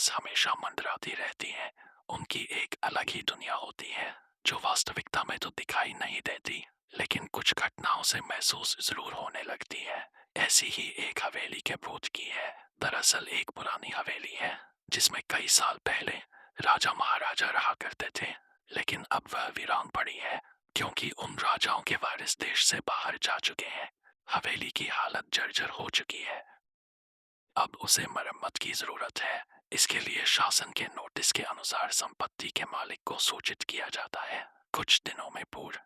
आसपास हमेशा मंडराती रहती हैं। उनकी एक अलग ही दुनिया होती है जो वास्तविकता में तो दिखाई नहीं देती, लेकिन कुछ घटनाओं से महसूस जरूर होने लगती है। ऐसी ही एक हवेली के भूत की है। दरअसल एक पुरानी हवेली है जिसमें कई साल पहले राजा महाराजा रहा करते थे, लेकिन अब वह वीरान पड़ी है क्योंकि उन राजाओं के वारिस देश से बाहर जा चुके हैं। हवेली की हालत जर्जर हो चुकी है। अब उसे मरम्मत की जरूरत है। इसके लिए शासन के नोटिस के अनुसार संपत्ति के मालिक को सूचित किया जाता है। कुछ दिनों में पूर्व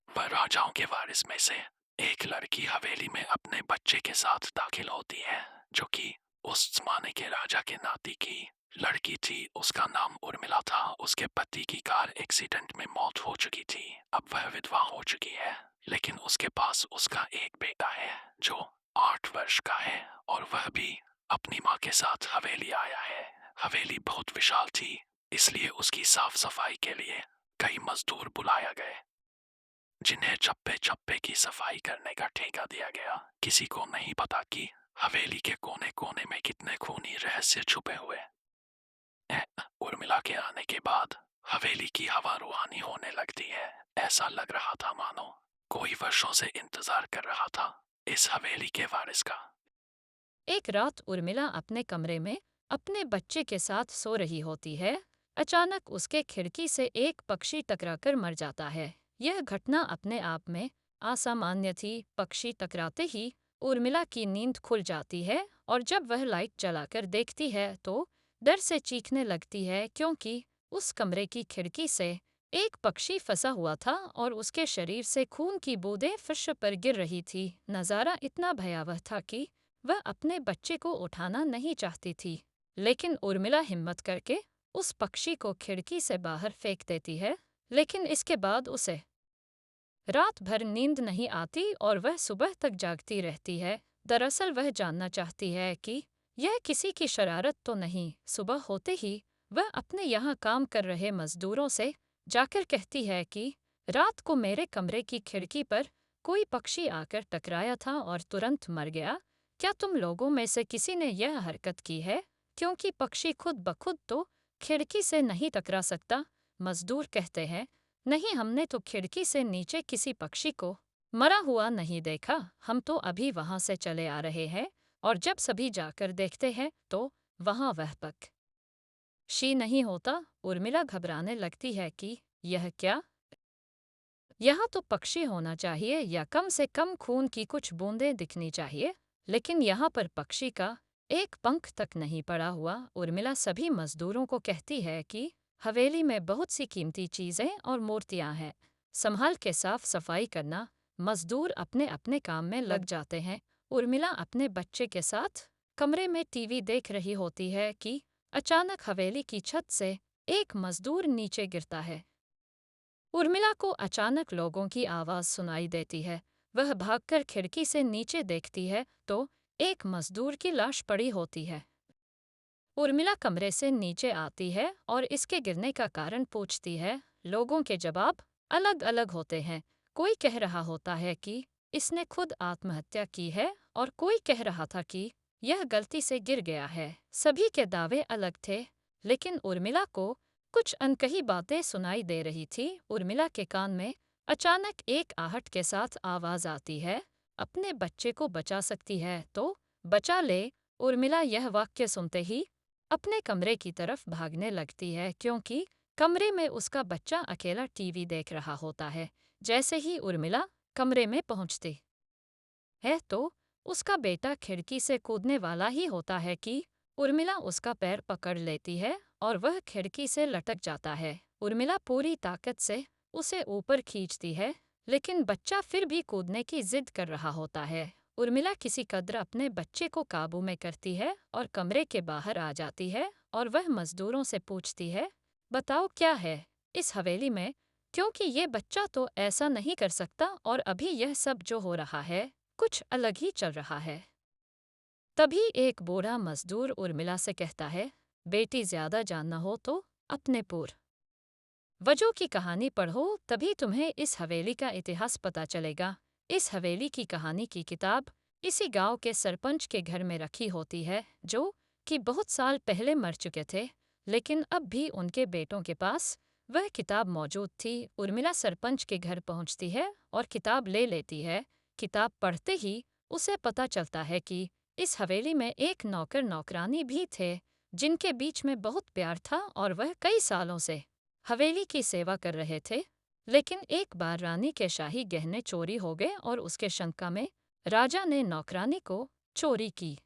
वह राजाओं के वारिस में से एक लड़की हवेली में अपने बच्चे के साथ दाखिल होती है, जो कि उस जमाने के राजा के नाती की लड़की थी। उसका नाम उर्मिला था। उसके पति की कार एक्सीडेंट में मौत हो चुकी थी। अब वह विधवा हो चुकी है, लेकिन उसके पास उसका एक बेटा है जो 8 वर्ष का है, और वह भी अपनी माँ के साथ हवेली आया है। हवेली बहुत विशाल थी, इसलिए उसकी साफ सफाई के लिए कई मजदूर बुलाया गए, जिन्हें चप्पे चप्पे की सफाई करने का ठेका दिया गया। किसी को नहीं पता कि हवेली के कोने कोने में कितने खूनी रहस्य छुपे हुए हैं। उर्मिला के आने के बाद हवेली की हवा रूहानी होने लगती है। ऐसा लग रहा था मानो कोई वर्षों से इंतजार कर रहा था इस हवेली के वारिस का। एक रात उर्मिला अपने कमरे में अपने बच्चे के साथ सो रही होती है। अचानक उसके खिड़की से एक पक्षी टकराकर मर जाता है। यह घटना अपने आप में असामान्य थी। पक्षी टकराते ही उर्मिला की नींद खुल जाती है और जब वह लाइट जलाकर देखती है तो डर से चीखने लगती है, क्योंकि उस कमरे की खिड़की से एक पक्षी फंसा हुआ था और उसके शरीर से खून की बूंदें फर्श पर गिर रही थी। नज़ारा इतना भयावह था कि वह अपने बच्चे को उठाना नहीं चाहती थी, लेकिन उर्मिला हिम्मत करके उस पक्षी को खिड़की से बाहर फेंक देती है। लेकिन इसके बाद उसे रात भर नींद नहीं आती और वह सुबह तक जागती रहती है। दरअसल वह जानना चाहती है कि यह किसी की शरारत तो नहीं। सुबह होते ही वह अपने यहाँ काम कर रहे मजदूरों से जाकर कहती है कि रात को मेरे कमरे की खिड़की पर कोई पक्षी आकर टकराया था और तुरंत मर गया। क्या तुम लोगों में से किसी ने यह हरकत की है? क्योंकि पक्षी खुद ब खुद तो खिड़की से नहीं टकरा सकता। मजदूर कहते हैं, नहीं, हमने तो खिड़की से नीचे किसी पक्षी को मरा हुआ नहीं देखा। हम तो अभी वहां से चले आ रहे हैं और जब सभी जाकर देखते हैं तो वहां वह पक्षी नहीं होता। उर्मिला घबराने लगती है कि यह क्या, यहाँ तो पक्षी होना चाहिए या कम से कम खून की कुछ बूंदें दिखनी चाहिए, लेकिन यहाँ पर पक्षी का एक पंख तक नहीं पड़ा हुआ। उर्मिला सभी मजदूरों को कहती है कि हवेली में बहुत सी कीमती चीजें और मूर्तियां हैं, संभाल के साफ सफाई करना। मजदूर अपने अपने काम में लग जाते हैं। उर्मिला अपने बच्चे के साथ कमरे में टीवी देख रही होती है कि अचानक हवेली की छत से एक मजदूर नीचे गिरता है। उर्मिला को अचानक लोगों की आवाज सुनाई देती है। वह भागकर खिड़की से नीचे देखती है तो एक मजदूर की लाश पड़ी होती है। उर्मिला कमरे से नीचे आती है और इसके गिरने का कारण पूछती है। लोगों के जवाब अलग अलग होते हैं। कोई कह रहा होता है कि इसने खुद आत्महत्या की है और कोई कह रहा था कि यह गलती से गिर गया है। सभी के दावे अलग थे, लेकिन उर्मिला को कुछ अनकही बातें सुनाई दे रही थी। उर्मिला के कान में अचानक एक आहट के साथ आवाज आती है, अपने बच्चे को बचा सकती है तो बचा ले। उर्मिला यह वाक्य सुनते ही अपने कमरे की तरफ भागने लगती है, क्योंकि कमरे में उसका बच्चा अकेला टीवी देख रहा होता है। जैसे ही उर्मिला कमरे में पहुंचती है तो उसका बेटा खिड़की से कूदने वाला ही होता है कि उर्मिला उसका पैर पकड़ लेती है और वह खिड़की से लटक जाता है। उर्मिला पूरी ताकत से उसे ऊपर खींचती है, लेकिन बच्चा फिर भी कूदने की जिद कर रहा होता है। उर्मिला किसी कदर अपने बच्चे को काबू में करती है और कमरे के बाहर आ जाती है और वह मजदूरों से पूछती है, बताओ क्या है इस हवेली में, क्योंकि ये बच्चा तो ऐसा नहीं कर सकता और अभी यह सब जो हो रहा है कुछ अलग ही चल रहा है। तभी एक बूढ़ा मजदूर उर्मिला से कहता है, बेटी, ज्यादा जानना हो तो अपने पूर्वजों की कहानी पढ़ो, तभी तुम्हें इस हवेली का इतिहास पता चलेगा। इस हवेली की कहानी की किताब इसी गांव के सरपंच के घर में रखी होती है, जो कि बहुत साल पहले मर चुके थे, लेकिन अब भी उनके बेटों के पास वह किताब मौजूद थी। उर्मिला सरपंच के घर पहुंचती है और किताब ले लेती है। किताब पढ़ते ही उसे पता चलता है कि इस हवेली में एक नौकर नौकरानी भी थे, जिनके बीच में बहुत प्यार था और वह कई सालों से हवेली की सेवा कर रहे थे। लेकिन एक बार रानी के शाही गहने चोरी हो गए और उसके शंका में राजा ने नौकरानी को चोरी की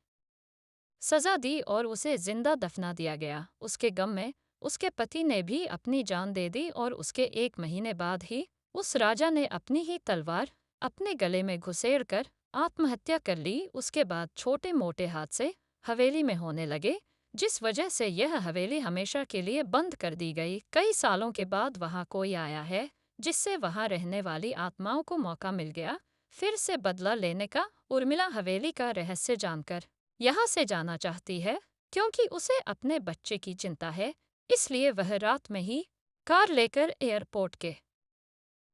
सजा दी और उसे जिंदा दफना दिया गया। उसके गम में उसके पति ने भी अपनी जान दे दी और उसके 1 महीने बाद ही उस राजा ने अपनी ही तलवार अपने गले में घुसेड़ कर आत्महत्या कर ली। उसके बाद छोटे मोटे हादसे हवेली में होने लगे, जिस वजह से यह हवेली हमेशा के लिए बंद कर दी गई। कई सालों के बाद वहाँ कोई आया है, जिससे वहाँ रहने वाली आत्माओं को मौका मिल गया फिर से बदला लेने का। उर्मिला हवेली का रहस्य जानकर यहाँ से जाना चाहती है, क्योंकि उसे अपने बच्चे की चिंता है। इसलिए वह रात में ही कार लेकर एयरपोर्ट के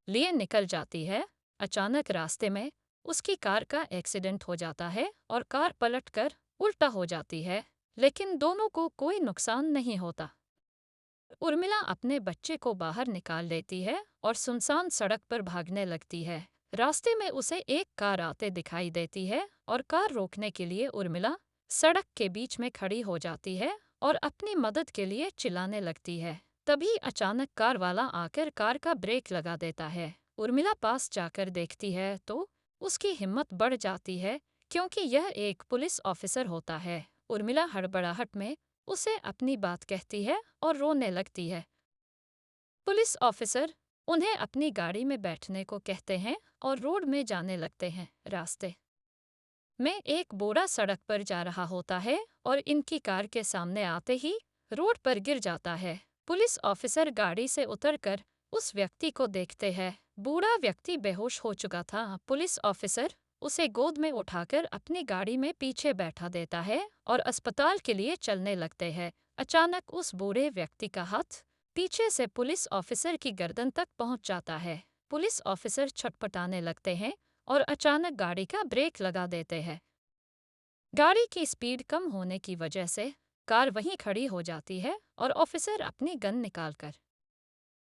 लिए निकल जाती है। अचानक रास्ते में उसकी कार का एक्सीडेंट हो जाता है और कार पलटकर उल्टा हो जाती है, लेकिन दोनों को कोई नुकसान नहीं होता। उर्मिला अपने बच्चे को बाहर निकाल लेती है और सुनसान सड़क पर भागने लगती है। रास्ते में उसे एक कार आते दिखाई देती है और कार रोकने के लिए उर्मिला सड़क के बीच में खड़ी हो जाती है और अपनी मदद के लिए चिल्लाने लगती है। तभी अचानक कार वाला आकर कार का ब्रेक लगा देता है। उर्मिला पास जाकर देखती है तो उसकी हिम्मत बढ़ जाती है, क्योंकि यह एक पुलिस ऑफिसर होता है। उर्मिला हड़बड़ाहट में उसे अपनी बात कहती है और रोने लगती है। पुलिस ऑफिसर उन्हें अपनी गाड़ी में बैठने को कहते हैं और रोड में जाने लगते हैं। रास्ते में एक बोरा सड़क पर जा रहा होता है और इनकी कार के सामने आते ही रोड पर गिर जाता है। पुलिस ऑफिसर गाड़ी से उतरकर उस व्यक्ति को देखते हैं। बूढ़ा व्यक्ति बेहोश हो चुका था। पुलिस ऑफिसर उसे गोद में उठाकर अपनी गाड़ी में पीछे बैठा देता है और अस्पताल के लिए चलने लगते हैं। अचानक उस बूढ़े व्यक्ति का हाथ पीछे से पुलिस ऑफिसर की गर्दन तक पहुंच जाता है। पुलिस ऑफिसर छटपटाने लगते हैं और अचानक गाड़ी का ब्रेक लगा देते हैं। गाड़ी की स्पीड कम होने की वजह से कार वहीं खड़ी हो जाती है और ऑफिसर अपनी गन निकालकर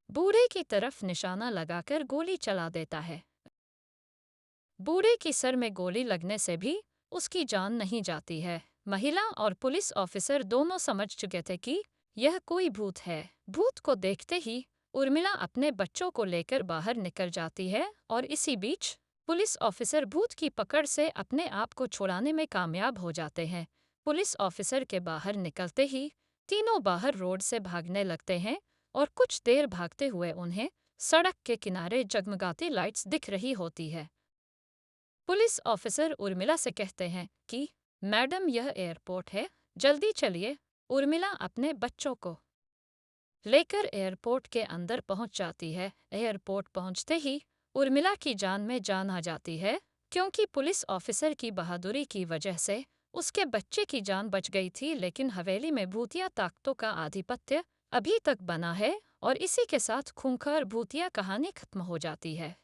बूढ़े की तरफ निशाना लगाकर गोली चला देता है। बूढ़े की सर में गोली लगने से भी उसकी जान नहीं जाती है। महिला और पुलिस ऑफिसर दोनों समझ चुके थे कि यह कोई भूत है। भूत को देखते ही उर्मिला अपने बच्चों को लेकर बाहर निकल जाती है और इसी बीच पुलिस ऑफिसर भूत की पकड़ से अपने आप को छुड़ाने में कामयाब हो जाते हैं। पुलिस ऑफिसर के बाहर निकलते ही तीनों बाहर रोड से भागने लगते हैं और कुछ देर भागते हुए उन्हें सड़क के किनारे जगमगाती लाइट्स दिख रही होती है। पुलिस ऑफिसर उर्मिला से कहते हैं कि मैडम, यह एयरपोर्ट है, जल्दी चलिए। उर्मिला अपने बच्चों को लेकर एयरपोर्ट के अंदर पहुंच जाती है। एयरपोर्ट पहुंचते ही उर्मिला की जान में जान आ जाती है, क्योंकि पुलिस ऑफिसर की बहादुरी की वजह से उसके बच्चे की जान बच गई थी। लेकिन हवेली में भूतिया ताकतों का आधिपत्य अभी तक बना है और इसी के साथ खूंखार भूतिया कहानी खत्म हो जाती है।